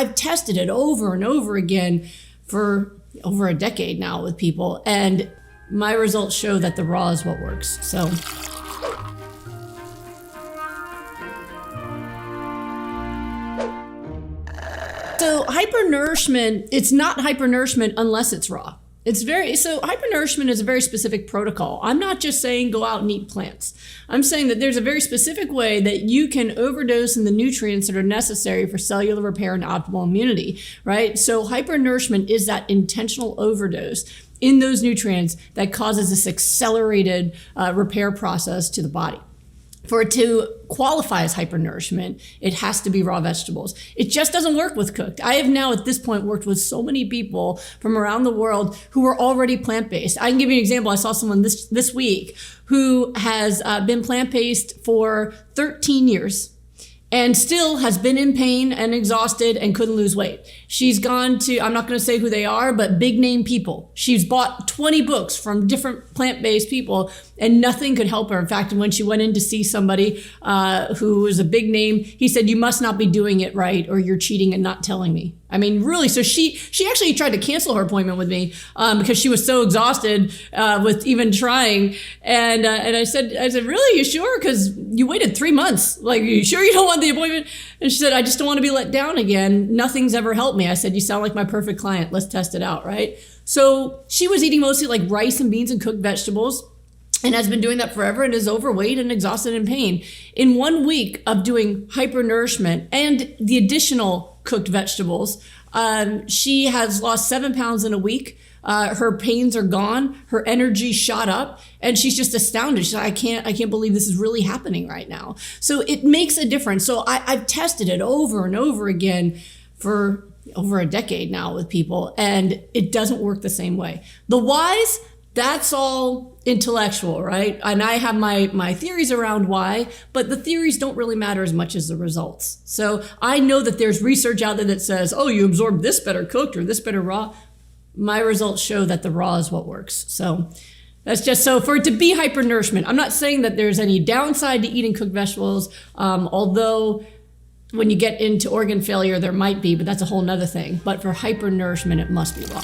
I've tested it over and over again for over a decade now with people, and my results show that the raw is what works. So hyper-nourishment, it's not hyper-nourishment unless it's raw. Hyper-nourishment is a very specific protocol. I'm not just saying go out and eat plants. I'm saying that there's a very specific way that you can overdose in the nutrients that are necessary for cellular repair and optimal immunity, right? So hyper-nourishment is that intentional overdose in those nutrients that causes this accelerated repair process to the body. For it to qualify as hypernourishment, it has to be raw vegetables. It just doesn't work with cooked. I have now at this point worked with so many people from around the world who are already plant-based. I can give you an example. I saw someone this week who has been plant-based for 13 years and still has been in pain and exhausted and couldn't lose weight. She's gone to, I'm not gonna say who they are, but big name people. She's bought 20 books from different plant-based people and nothing could help her. In fact, when she went in to see somebody who was a big name, he said, "You must not be doing it right or you're cheating and not telling me." I mean, really, so she actually tried to cancel her appointment with me because she was so exhausted with even trying. And I said, "Really, you sure? Because you waited 3 months. Like, you sure you don't want the appointment?" And she said, "I just don't want to be let down again. Nothing's ever helped me." I said, "You sound like my perfect client. Let's test it out," right? So she was eating mostly like rice and beans and cooked vegetables, and has been doing that forever and is overweight and exhausted and in pain. In 1 week of doing hypernourishment and the additional cooked vegetables, she has lost 7 pounds in a week. Her pains are gone. Her energy shot up, and she's just astounded. She's like, I can't believe this is really happening right now. So it makes a difference. So I've tested it over and over again for over a decade now with people, and it doesn't work the same way. The whys, that's all intellectual, right? And I have my theories around why, but the theories don't really matter as much as the results. So I know that there's research out there that says, oh, you absorb this better cooked or this better raw. My results show that the raw is what works. So that's just, so for it to be hypernourishment, I'm not saying that there's any downside to eating cooked vegetables, although when you get into organ failure, there might be, but that's a whole nother thing. But for hypernourishment, it must be raw.